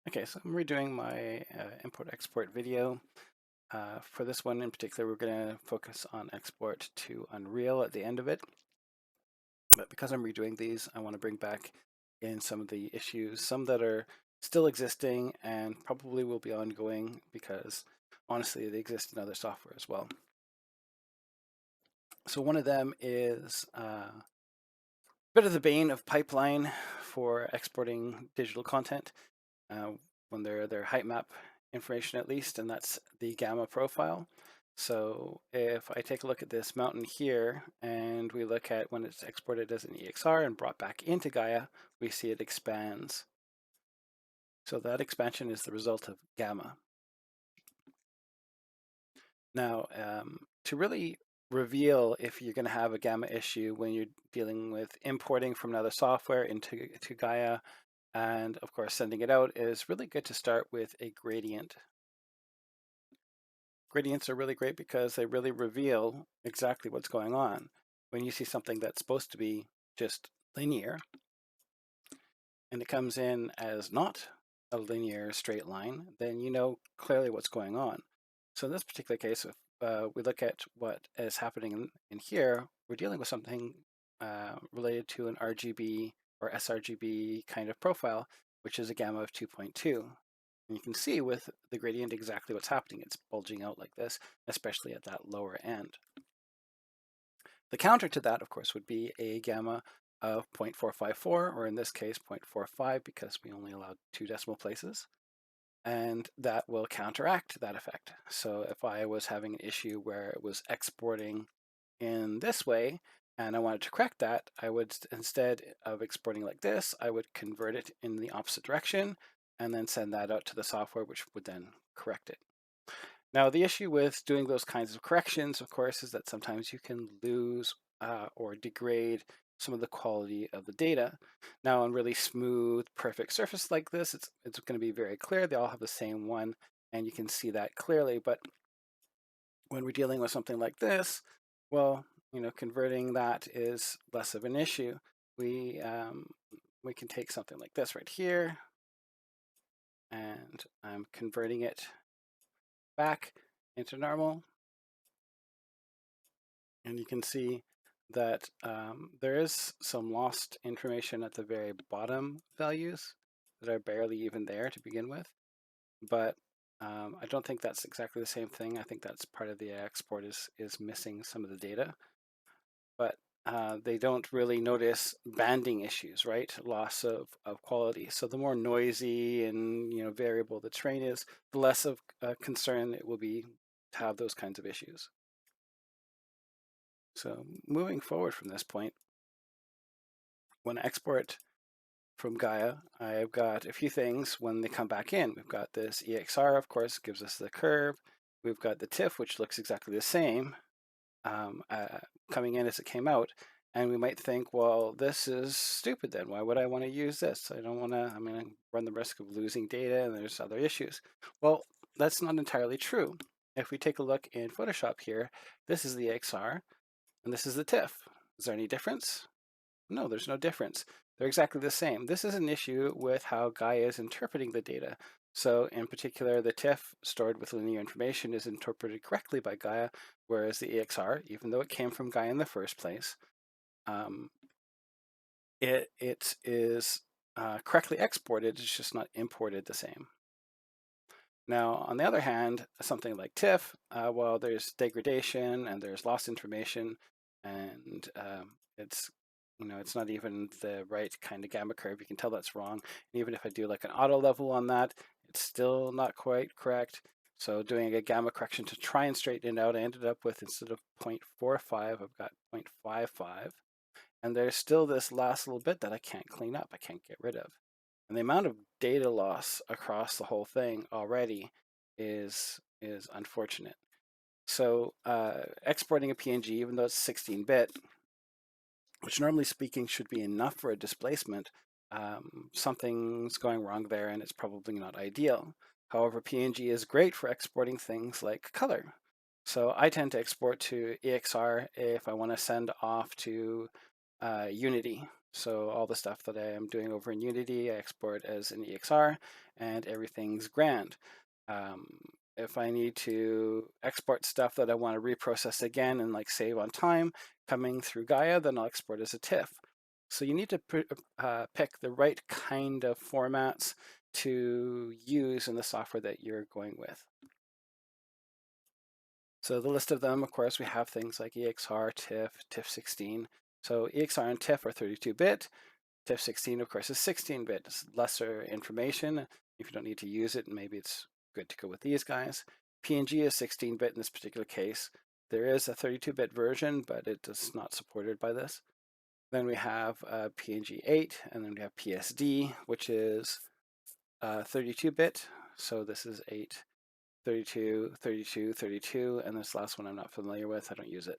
Okay, so I'm redoing my import-export video. For this one in particular, we're going to focus on export to Unreal at the end of it. But because I'm redoing these, I want to bring back in some of the issues, some that are still existing and probably will be ongoing because honestly, they exist in other software as well. So one of them is a bit of the bane of pipeline for exporting digital content. When they're their height map information at least, and that's the gamma profile. So if I take a look at this mountain here and we look at when it's exported as an EXR and brought back into Gaea, we see it expands. So that expansion is the result of gamma. Now, to really reveal if you're going to have a gamma issue when you're dealing with importing from another software into Gaea, and of course sending it out, is really good to start with a gradient. Gradients are really great because they really reveal exactly what's going on. When you see something that's supposed to be just linear and it comes in as not a linear straight line, then you know clearly what's going on. So in this particular case, if we look at what is happening in here, we're dealing with something related to an RGB or sRGB kind of profile, which is a gamma of 2.2. And you can see with the gradient exactly what's happening. It's bulging out like this, especially at that lower end. The counter to that, of course, would be a gamma of 0.454, or in this case 0.45, because we only allowed 2 decimal places. And that will counteract that effect. So if I was having an issue where it was exporting in this way, and I wanted to correct that, I would, instead of exporting like this, I would convert it in the opposite direction and then send that out to the software, which would then correct it. Now, the issue with doing those kinds of corrections, of course, is that sometimes you can lose or degrade some of the quality of the data. Now, on really smooth, perfect surface like this, it's going to be very clear. They all have the same one, and you can see that clearly. But when we're dealing with something like this, well, converting that is less of an issue. We can take something like this right here, and I'm converting it back into normal. And you can see that there is some lost information at the very bottom values that are barely even there to begin with. But I don't think that's exactly the same thing. I think that's part of the export is missing some of the data. But they don't really notice banding issues, right? Loss of quality. So the more noisy and variable the terrain is, the less of concern it will be to have those kinds of issues. So moving forward from this point, when I export from Gaea, I've got a few things when they come back in. We've got this EXR, of course, gives us the curve. We've got the TIFF, which looks exactly the same coming in as it came out. And we might think, well, this is stupid then. Why would I want to use this? I don't want to, I run the risk of losing data and there's other issues. Well, that's not entirely true. If we take a look in Photoshop here, this is the EXR and this is the TIFF. Is there any difference? No, there's no difference. They're exactly the same. This is an issue with how Gaea is interpreting the data. So in particular, the TIFF stored with linear information is interpreted correctly by Gaea, whereas the EXR, even though it came from Gaea in the first place, it is correctly exported, it's just not imported the same. Now, on the other hand, something like TIFF, well, there's degradation and there's lost information, and it's not even the right kind of gamma curve. You can tell that's wrong. And even if I do like an auto level on that, it's still not quite correct. So doing a gamma correction to try and straighten it out, I ended up with, instead of 0.45, I've got 0.55. And there's still this last little bit that I can't clean up, I can't get rid of. And the amount of data loss across the whole thing already is unfortunate. So exporting a PNG, even though it's 16-bit, which normally speaking should be enough for a displacement, something's going wrong there and it's probably not ideal. However, PNG is great for exporting things like color. So I tend to export to EXR if I want to send off to Unity. So all the stuff that I am doing over in Unity, I export as an EXR, and everything's grand. If I need to export stuff that I want to reprocess again and like save on time coming through Gaea, then I'll export as a TIFF. So you need to pick the right kind of formats to use in the software that you're going with. So the list of them, of course, we have things like EXR, TIFF, TIFF16. So EXR and TIFF are 32-bit. TIFF16, of course, is 16-bit. It's lesser information. If you don't need to use it, maybe it's good to go with these guys. PNG is 16-bit in this particular case. There is a 32-bit version, but it is not supported by this. Then we have PNG8, and then we have PSD, which is 32-bit. So this is 8, 32, 32, 32, and this last one I'm not familiar with. I don't use it.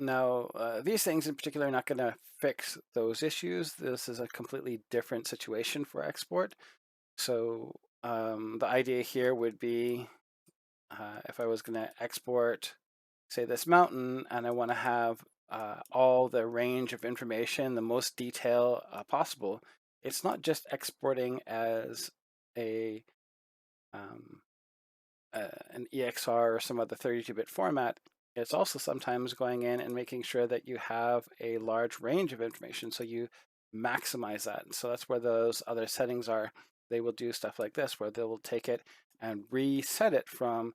Now, these things in particular are not going to fix those issues. This is a completely different situation for export. So the idea here would be if I was going to export, say, this mountain, and I want to have all the range of information, the most detail possible, it's not just exporting as an EXR or some other 32-bit format. It's also sometimes going in and making sure that you have a large range of information, so you maximize that. And so that's where those other settings are. They will do stuff like this, where they will take it and reset it from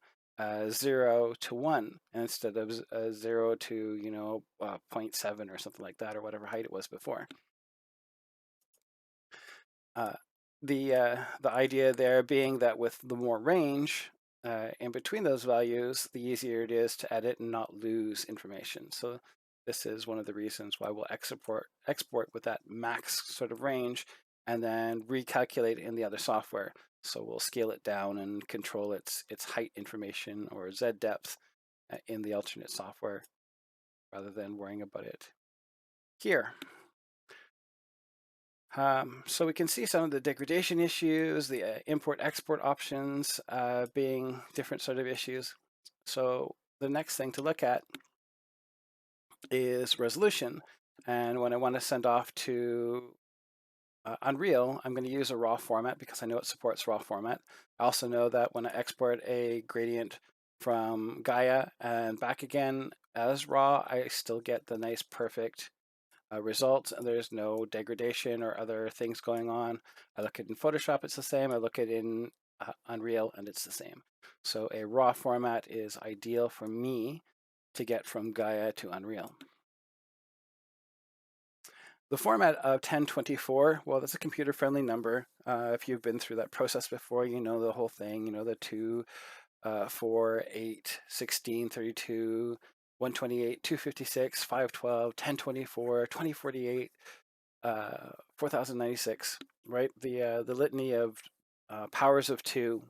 0 to 1 instead of 0 to 0.7 or something like that, or whatever height it was before. The idea there being that with the more range in between those values, the easier it is to edit and not lose information. So this is one of the reasons why we'll export with that max sort of range and then recalculate in the other software. So we'll scale it down and control its height information or Z depth in the alternate software rather than worrying about it here. So we can see some of the degradation issues, the import-export options being different sort of issues. So the next thing to look at is resolution. And when I want to send off to Unreal, I'm going to use a raw format because I know it supports raw format. I also know that when I export a gradient from Gaea and back again as raw, I still get the nice perfect results, and there's no degradation or other things going on. I look at it in Photoshop, it's the same. I look at it in Unreal, and it's the same. So a raw format is ideal for me to get from Gaea to Unreal. The format of 1024, well, that's a computer-friendly number. If you've been through that process before, you know the whole thing. You know the 2, 4, 8, 16, 32, 128, 256, 512, 1024, 2048, 4096, right? The litany of powers of 2.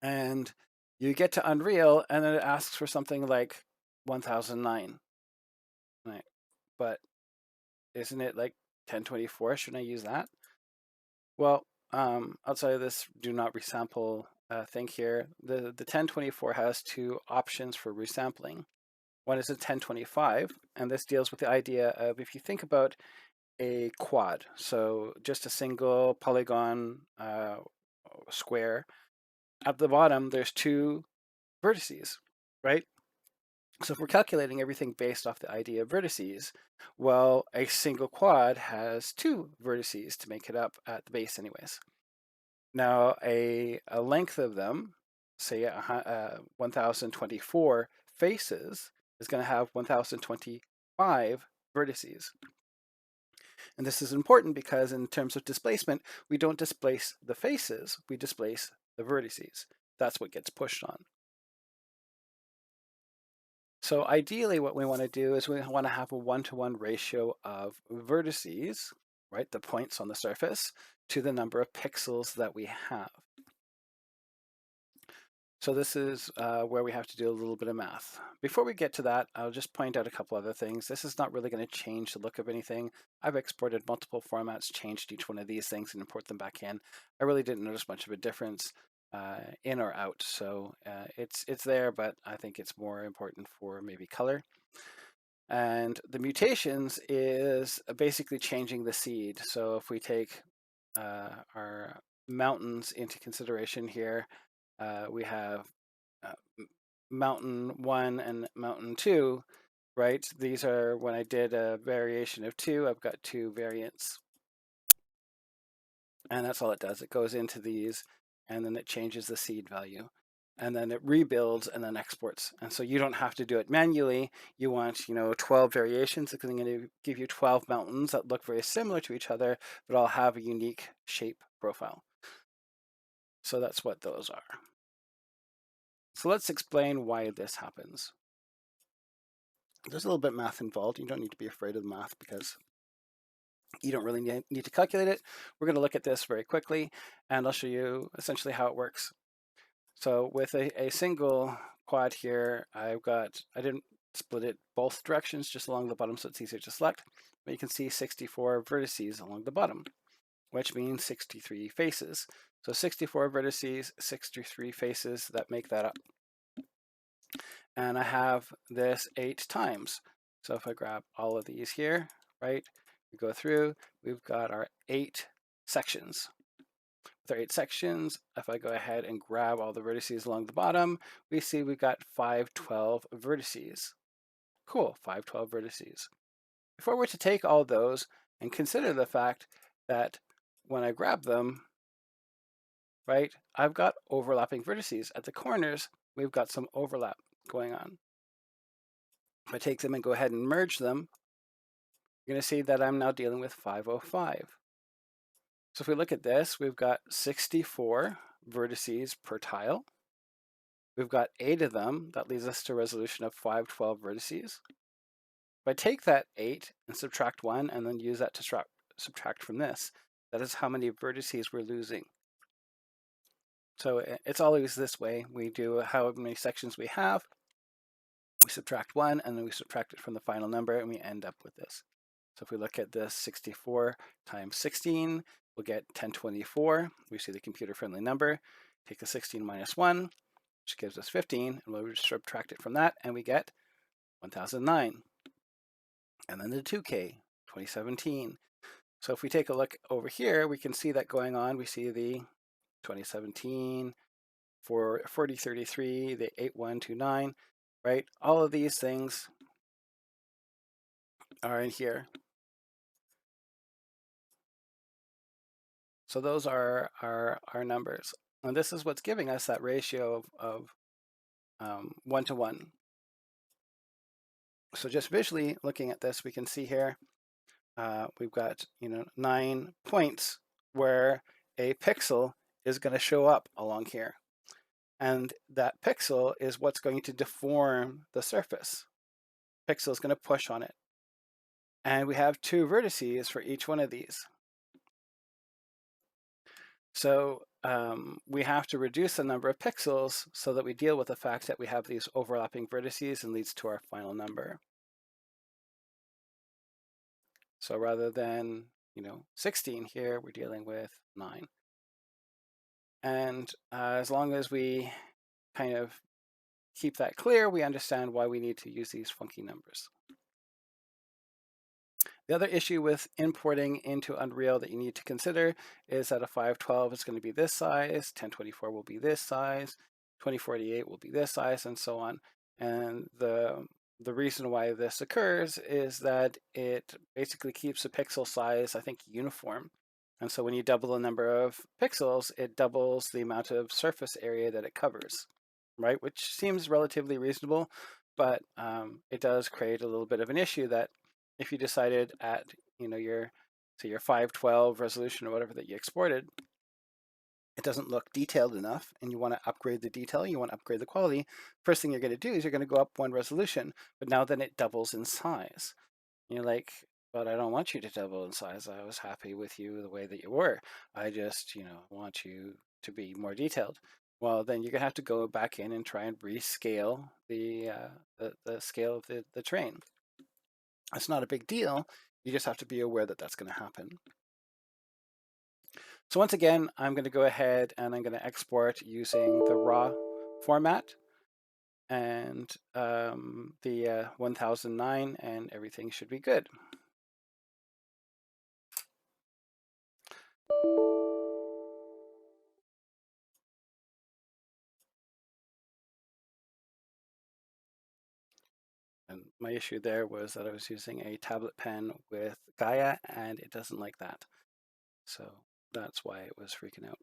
And you get to Unreal, and then it asks for something like 1009, right? But isn't it like 1024? Shouldn't I use that? Well, outside of this do not resample thing here, the 1024 has 2 options for resampling. One is a 1025, and this deals with the idea of, if you think about a quad, so just a single polygon square, at the bottom there's 2 vertices, right? So if we're calculating everything based off the idea of vertices, well, a single quad has 2 vertices to make it up at the base anyways. Now, a length of them, say 1024 faces, is going to have 1025 vertices. And this is important because in terms of displacement, we don't displace the faces, we displace the vertices. That's what gets pushed on. So ideally what we want to do is we want to have a 1-to-1 ratio of vertices, right, the points on the surface, to the number of pixels that we have. So this is where we have to do a little bit of math. Before we get to that, I'll just point out a couple other things. This is not really going to change the look of anything. I've exported multiple formats, changed each one of these things, and import them back in. I really didn't notice much of a difference in or out. So it's there, but I think it's more important for maybe color. And the mutations is basically changing the seed. So if we take our mountains into consideration here, we have uh, mountain 1 and mountain 2, right? These are, when I did a variation of 2, I've got 2 variants. And that's all it does. It goes into these, and then it changes the seed value. And then it rebuilds and then exports. And so you don't have to do it manually. You want, 12 variations. It's going to give you 12 mountains that look very similar to each other, but all have a unique shape profile. So that's what those are. So let's explain why this happens. There's a little bit of math involved. You don't need to be afraid of the math because you don't really need to calculate it. We're going to look at this very quickly, and I'll show you essentially how it works. So with a single quad here, I didn't split it both directions, just along the bottom so it's easier to select. But you can see 64 vertices along the bottom, which means 63 faces. So 64 vertices, 63 faces that make that up. And I have this 8 times. So if I grab all of these here, right, we go through, we've got our 8 sections. With our 8 sections, if I go ahead and grab all the vertices along the bottom, we see we've got 512 vertices. Cool, 512 vertices. If I were to take all those and consider the fact that when I grab them, right, I've got overlapping vertices. At the corners, we've got some overlap going on. If I take them and go ahead and merge them, you're going to see that I'm now dealing with 505. So if we look at this, we've got 64 vertices per tile. We've got 8 of them. That leads us to a resolution of 512 vertices. If I take that 8 and subtract 1 and then use that to subtract from this, that is how many vertices we're losing. So it's always this way. We do how many sections we have, we subtract 1, and then we subtract it from the final number, and we end up with this. So if we look at this 64 times 16, we'll get 1024. We see the computer-friendly number. Take the 16 minus 1, which gives us 15, and we'll subtract it from that, and we get 1009. And then the 2K, 2017. So if we take a look over here, we can see that going on. We see the 2017, for 4033, the 8129, right? All of these things are in here. So those are our numbers. And this is what's giving us that ratio of 1 to 1. So just visually looking at this, we can see here we've got 9 points where a pixel is going to show up along here. And that pixel is what's going to deform the surface. Pixel is going to push on it. And we have 2 vertices for each one of these. So we have to reduce the number of pixels so that we deal with the fact that we have these overlapping vertices and leads to our final number. So rather than 16 here, we're dealing with 9. And as long as we kind of keep that clear, we understand why we need to use these funky numbers. The other issue with importing into Unreal that you need to consider is that a 512 is going to be this size, 1024 will be this size, 2048 will be this size, and so on. And the reason why this occurs is that it basically keeps the pixel size, I think, uniform. And so when you double the number of pixels, it doubles the amount of surface area that it covers, right? Which seems relatively reasonable, but it does create a little bit of an issue that if you decided at your 512 resolution or whatever that you exported, it doesn't look detailed enough and you want to upgrade the detail, you want to upgrade the quality, first thing you're going to do is you're going to go up 1 resolution, but now then it doubles in size. And you're like, but I don't want you to double in size. I was happy with you the way that you were. I just want you to be more detailed. Well, then you're going to have to go back in and try and rescale the scale of the train. It's not a big deal. You just have to be aware that that's going to happen. So once again, I'm going to go ahead and I'm going to export using the raw format. and the 1009, and everything should be good. And my issue there was that I was using a tablet pen with Gaea, and it doesn't like that. So that's why it was freaking out.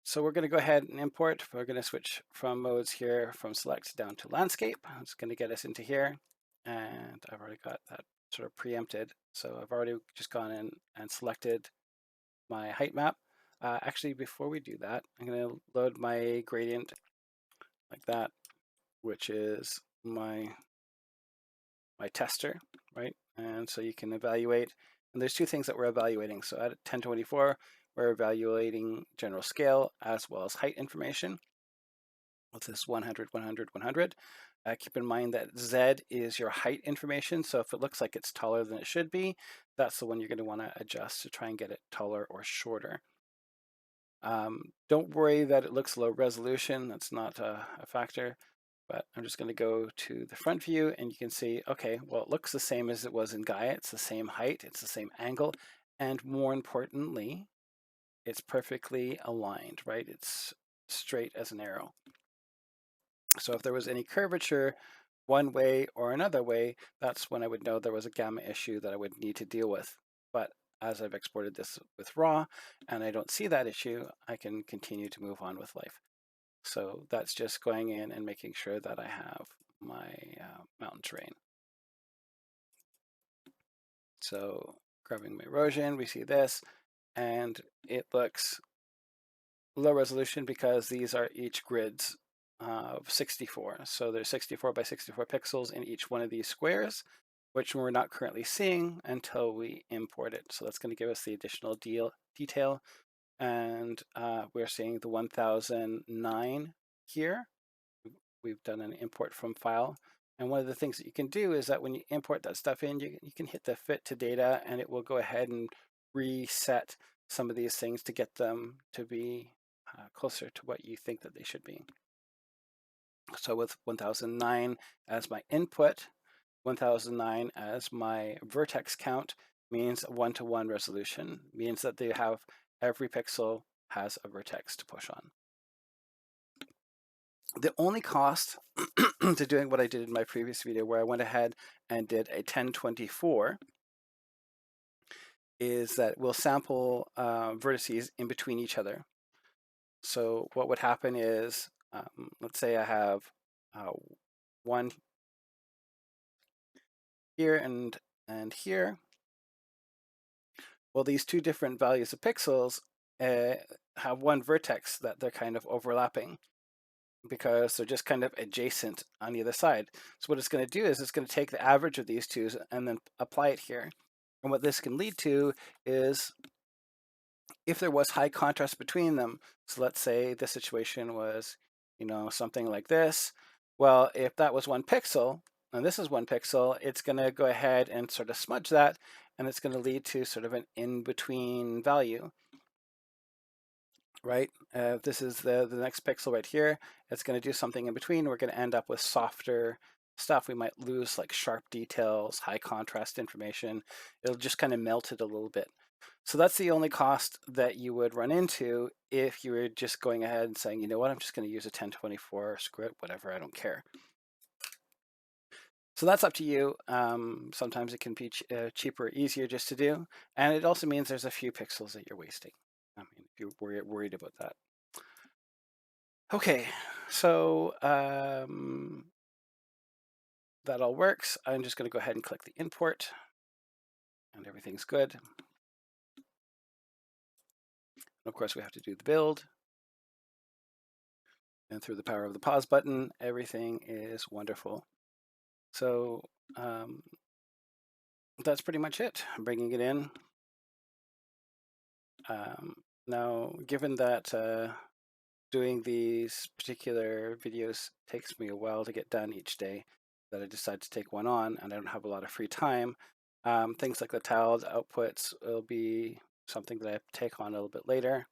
So we're going to go ahead and import. We're going to switch from modes here from select down to landscape. It's going to get us into here. And I've already got that sort of preempted. So I've already just gone in and selected my height map. Actually, before we do that, I'm going to load my gradient like that, which is my tester, right? And so you can evaluate. And there's two things that we're evaluating. So at 1024, we're evaluating general scale as well as height information. With this 100, 100, 100. Keep in mind that Z is your height information. So if it looks like it's taller than it should be, that's the one you're going to want to adjust to try and get it taller or shorter. Don't worry that it looks low resolution. That's not a factor. But I'm just going to go to the front view, and you can see, okay, well, it looks the same as it was in Gaea. It's the same height, it's the same angle, and more importantly, it's perfectly aligned, right? It's straight as an arrow. So if there was any curvature one way or another way, that's when I would know there was a gamma issue that I would need to deal with. But as I've exported this with raw and I don't see that issue, I can continue to move on with life. So that's just going in and making sure that I have my mountain terrain. So grabbing my erosion, we see this, and it looks low resolution because these are each grids of 64. So there's 64 by 64 pixels in each one of these squares, which we're not currently seeing until we import it. So that's going to give us the additional detail. And we're seeing the 1009 here. We've done an import from file. And one of the things that you can do is that when you import that stuff in, you can hit the fit to data, and it will go ahead and reset some of these things to get them to be closer to what you think that they should be. So with 1009 as my input, 1009 as my vertex count means a one-to-one resolution, means that they have every pixel has a vertex to push on. The only cost to doing what I did in my previous video where I went ahead and did a 1024 is that we'll sample vertices in between each other. So what would happen is, let's say I have one here and here. Well, these two different values of pixels have one vertex that they're kind of overlapping because they're just kind of adjacent on the other side. So what it's going to do is it's going to take the average of these two and then apply it here. And what this can lead to is if there was high contrast between them, so let's say the situation was, something like this. Well, if that was 1 pixel, and this is 1 pixel, it's going to go ahead and sort of smudge that, and it's going to lead to sort of an in-between value, right? This is the next pixel right here. It's going to do something in between. We're going to end up with softer stuff. We might lose like sharp details, high contrast information. It'll just kind of melt it a little bit. So that's the only cost that you would run into if you were just going ahead and saying, you know what, I'm just going to use a 1024 script, whatever, I don't care. So that's up to you. Sometimes it can be cheaper, easier just to do. And it also means there's a few pixels that you're wasting. I mean, if you're worried about that. Okay, so that all works. I'm just going to go ahead and click the import, and everything's good. And of course, we have to do the build. And through the power of the pause button, everything is wonderful. So that's pretty much it. I'm bringing it in. Now, given that doing these particular videos takes me a while to get done each day, that I decide to take one on, and I don't have a lot of free time, things like the tiled outputs will be something that I take on a little bit later.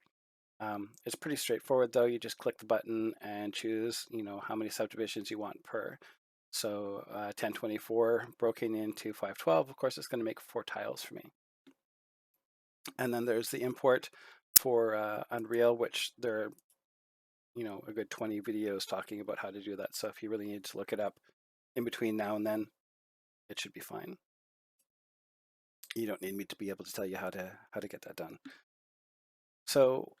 It's pretty straightforward though. You just click the button and choose, how many subdivisions you want per. So 1024 broken into 512, of course, it's going to make 4 tiles for me. And then there's the import for Unreal, which there are, a good 20 videos talking about how to do that. So if you really need to look it up in between now and then, it should be fine. You don't need me to be able to tell you how to get that done. So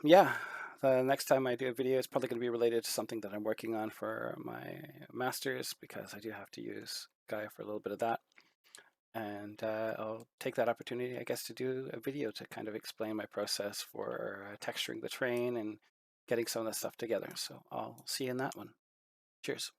yeah, the next time I do a video, it's probably going to be related to something that I'm working on for my master's, because I do have to use Gaea for a little bit of that. And I'll take that opportunity, I guess, to do a video to kind of explain my process for texturing the terrain and getting some of that stuff together. So I'll see you in that one. Cheers.